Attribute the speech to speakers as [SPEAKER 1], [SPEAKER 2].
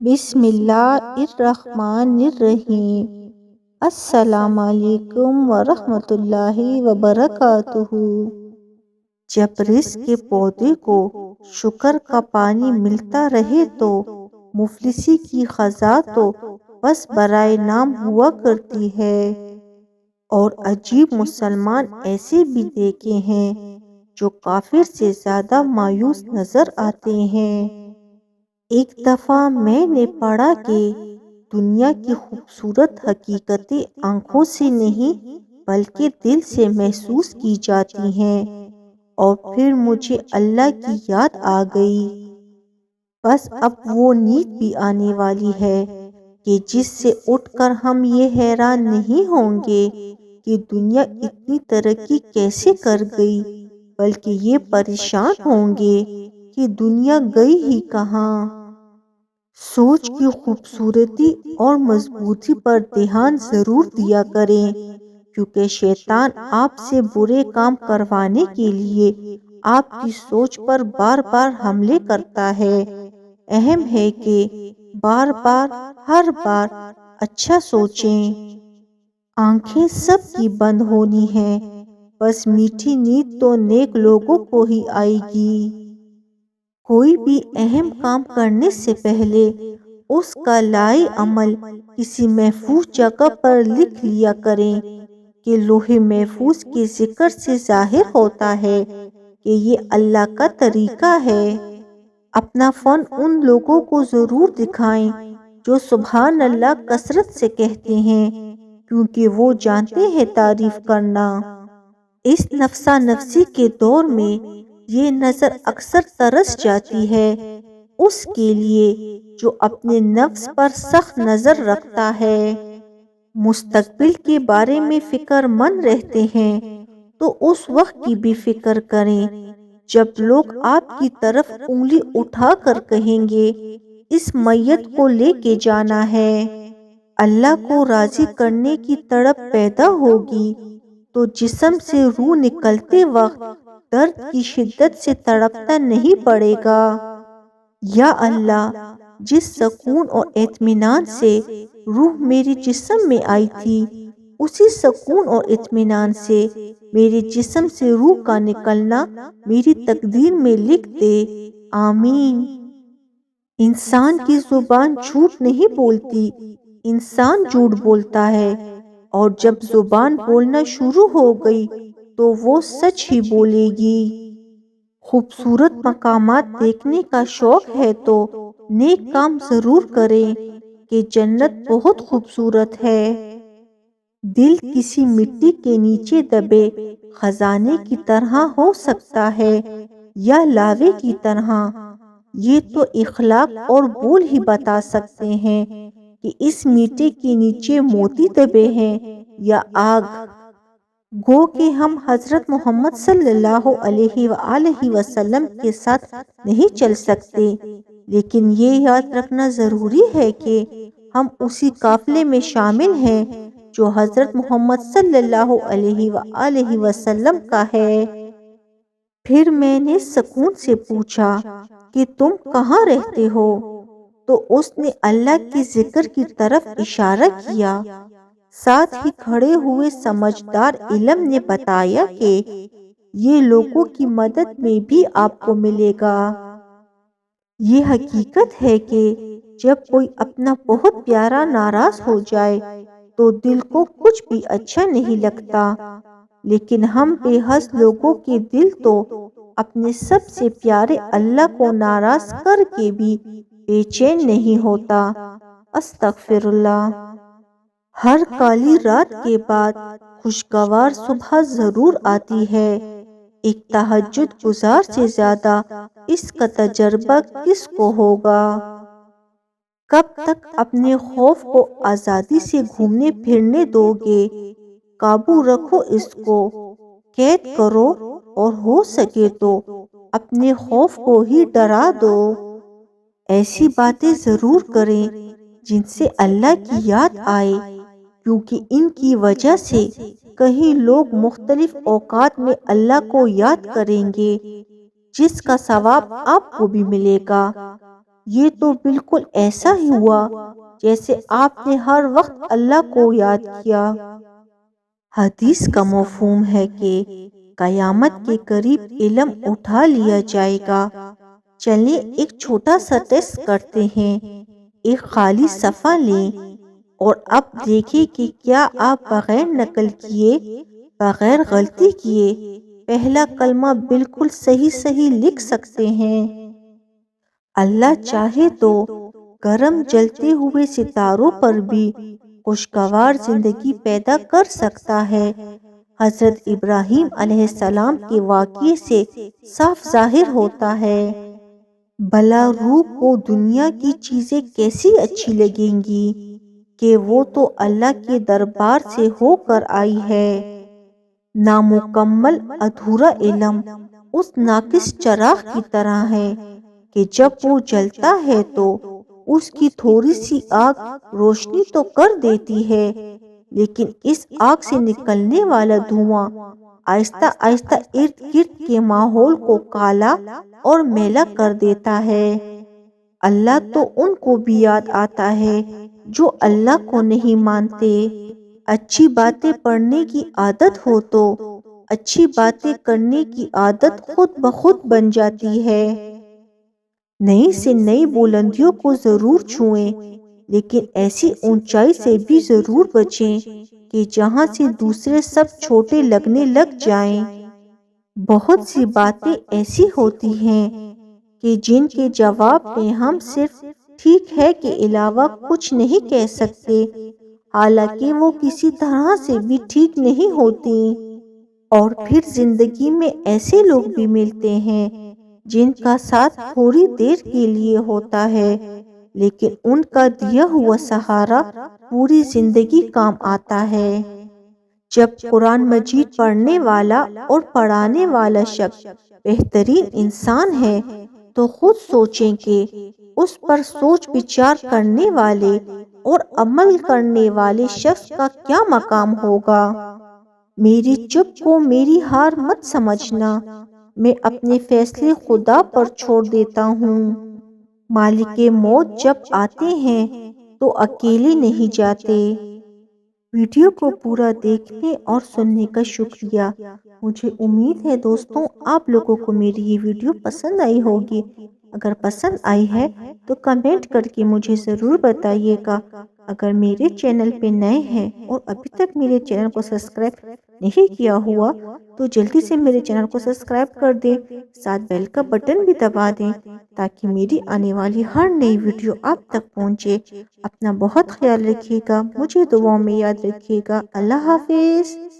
[SPEAKER 1] بسم اللہ الرحمن الرحیم۔ السلام علیکم ورحمۃ اللہ وبرکاتہ۔ جب رزق کے پودے کو شکر کا پانی ملتا رہے تو مفلسی کی خزاں تو بس برائے نام ہوا کرتی ہے۔ اور عجیب مسلمان ایسے بھی دیکھے ہیں جو کافر سے زیادہ مایوس نظر آتے ہیں۔ ایک دفعہ میں نے پڑھا کہ دنیا کی خوبصورت حقیقتیں آنکھوں سے نہیں بلکہ دل سے محسوس کی جاتی ہیں، اور پھر مجھے اللہ کی یاد آ گئی۔ بس اب وہ نیند بھی آنے والی ہے کہ جس سے اٹھ کر ہم یہ حیران نہیں ہوں گے کہ دنیا اتنی ترقی کیسے کر گئی، بلکہ یہ پریشان ہوں گے کہ دنیا گئی ہی کہاں۔ سوچ کی خوبصورتی اور مضبوطی پر دھیان ضرور دیا کریں، کیونکہ شیطان آپ سے برے کام کروانے کے لیے آپ کی سوچ پر بار بار حملے کرتا ہے۔ اہم ہے کہ ہر بار اچھا سوچیں۔ آنکھیں سب کی بند ہونی ہیں، بس میٹھی نیند تو نیک لوگوں کو ہی آئے گی۔ کوئی بھی اہم کام کرنے سے پہلے اس کا لائحہ عمل کسی محفوظ جگہ پر لکھ لیا کریں، کہ لوح محفوظ کے ذکر سے ظاہر ہوتا ہے کہ یہ اللہ کا طریقہ ہے۔ اپنا فن ان لوگوں کو ضرور دکھائیں جو سبحان اللہ کثرت سے کہتے ہیں، کیونکہ وہ جانتے ہیں تعریف کرنا۔ اس نفسا نفسی کے دور میں یہ نظر اکثر ترس جاتی ہے اس کے لیے جو اپنے نفس پر سخت نظر رکھتا ہے۔ مستقبل کے بارے میں فکر مند رہتے ہیں تو اس وقت کی بھی فکر کریں جب لوگ آپ کی طرف انگلی اٹھا کر کہیں گے اس میت کو لے کے جانا ہے۔ اللہ کو راضی کرنے کی تڑپ پیدا ہوگی تو جسم سے روح نکلتے وقت درد کی شدت سے تڑپنا نہیں پڑے گا۔ یا اللہ، جس سکون اور اطمینان سے روح میری جسم میں آئی تھی، اسی سکون اور اطمینان سے میرے جسم سے روح کا نکلنا میری تقدیر میں لکھ دے، آمین۔ انسان کی زبان جھوٹ نہیں بولتی، انسان جھوٹ بولتا ہے، اور جب زبان بولنا شروع ہو گئی تو وہ سچ ہی بولے گی۔ خوبصورت مقامات دیکھنے کا شوق ہے تو نیک کام ضرور کریں کہ جنت بہت خوبصورت ہے۔ دل کسی مٹی کے نیچے دبے خزانے کی طرح ہو سکتا ہے یا لاوے کی طرح، یہ تو اخلاق اور بول ہی بتا سکتے ہیں کہ اس مٹی کے نیچے موتی دبے ہیں یا آگ۔ گو کہ ہم حضرت محمد صلی اللہ علیہ وآلہ وسلم کے ساتھ نہیں چل سکتے، لیکن یہ یاد رکھنا ضروری ہے کہ ہم اسی قافلے میں شامل ہیں جو حضرت محمد صلی اللہ علیہ وآلہ وسلم کا ہے۔ پھر میں نے سکون سے پوچھا کہ تم کہاں رہتے ہو؟ تو اس نے اللہ کے ذکر کی طرف اشارہ کیا۔ ساتھ ہی کھڑے ہوئے سمجھدار علم نے بتایا کہ یہ لوگوں کی مدد میں بھی آپ کو ملے گا۔ یہ حقیقت ہے کہ جب کوئی اپنا بہت پیارا ناراض ہو جائے تو دل کو کچھ بھی اچھا نہیں لگتا، لیکن ہم بے حس لوگوں کے دل تو اپنے سب سے پیارے اللہ کو ناراض کر کے بھی بے چین نہیں ہوتا۔ استغفر اللہ۔ ہر کالی رات کے بعد خوشگوار صبح ضرور آتی ہے۔ ایک تہجد گزار سے زیادہ اس کا تجربہ کس کو ہوگا؟ کب تک اپنے خوف کو آزادی سے گھومنے پھرنے دو گے؟ قابو رکھو اس کو، قید کرو، اور ہو سکے تو اپنے خوف کو ہی ڈرا دو۔ ایسی باتیں ضرور کریں جن سے اللہ کی یاد آئے، کیونکہ ان کی وجہ سے کئی لوگ مختلف اوقات میں اللہ کو یاد کریں گے، جس کا ثواب آپ کو بھی ملے گا۔ یہ تو بالکل ایسا ہی ہوا جیسے آپ نے ہر وقت اللہ کو یاد کیا۔ حدیث کا مفہوم ہے کہ قیامت کے قریب علم اٹھا لیا جائے گا۔ چلیں ایک چھوٹا سا ٹیسٹ کرتے ہیں۔ ایک خالی صفحہ لیں اور اب دیکھیں کہ کیا آپ بغیر نقل کیے، بغیر غلطی کیے پہلا کلمہ بالکل صحیح لکھ سکتے ہیں۔ اللہ چاہے تو گرم جلتے ہوئے ستاروں پر بھی خوشگوار زندگی پیدا کر سکتا ہے۔ حضرت ابراہیم علیہ السلام کے واقعے سے صاف ظاہر ہوتا ہے۔ بھلا روح کو دنیا کی چیزیں کیسی اچھی لگیں گی کہ وہ تو اللہ کے دربار سے ہو کر آئی ہے۔ نامکمل ادھورا علم اس ناقص چراغ کی طرح ہے کہ جب وہ جلتا ہے تو اس کی تھوڑی سی آگ روشنی تو کر دیتی ہے، لیکن اس آگ سے نکلنے والا دھواں آہستہ آہستہ ارد گرد کے ماحول کو کالا اور میلا کر دیتا ہے۔ اللہ تو ان کو بھی یاد آتا ہے جو اللہ کو نہیں مانتے۔ اچھی باتیں پڑھنے کی عادت ہو تو اچھی باتیں کرنے کی عادت خود بخود بن جاتی ہے۔ نئی سے نئی بلندیوں کو ضرور چھوئیں، لیکن ایسی اونچائی سے بھی ضرور بچیں کہ جہاں سے دوسرے سب چھوٹے لگنے لگ جائیں۔ بہت سی باتیں ایسی ہوتی ہیں کہ جن کے جواب میں ہم صرف ٹھیک ہے کے علاوہ کچھ نہیں کہہ سکتے، حالانکہ وہ کسی طرح سے بھی ٹھیک نہیں ہوتی۔ اور پھر زندگی میں ایسے لوگ بھی ملتے ہیں جن کا ساتھ تھوڑی دیر کے لیے ہوتا ہے، لیکن ان کا دیا ہوا سہارا پوری زندگی کام آتا ہے۔ جب قرآن مجید پڑھنے والا اور پڑھانے والا شخص بہترین انسان ہے تو خود سوچیں کہ اس پر سوچ بچار کرنے والے اور عمل کرنے والے شخص کا کیا مقام ہوگا۔ میری چپ کو میری ہار مت سمجھنا، میں اپنے فیصلے خدا پر چھوڑ دیتا ہوں۔ مالک موت جب آتے ہیں تو اکیلے نہیں جاتے۔ ویڈیو کو پورا دیکھنے اور سننے کا شکریہ۔ مجھے امید ہے دوستوں آپ لوگوں کو میری یہ ویڈیو پسند آئی ہوگی۔ اگر پسند آئی ہے تو کمنٹ کر کے مجھے ضرور بتائیے گا۔ اگر میرے چینل پہ نئے ہیں اور ابھی تک میرے چینل کو سبسکرائب نہیں کیا ہوا تو جلدی سے میرے چینل کو سبسکرائب کر دیں، ساتھ بیل کا بٹن بھی دبا دیں تاکہ میری آنے والی ہر نئی ویڈیو آپ تک پہنچے۔ اپنا بہت خیال رکھیے گا، مجھے دعاؤں میں یاد رکھیے گا۔ اللہ حافظ۔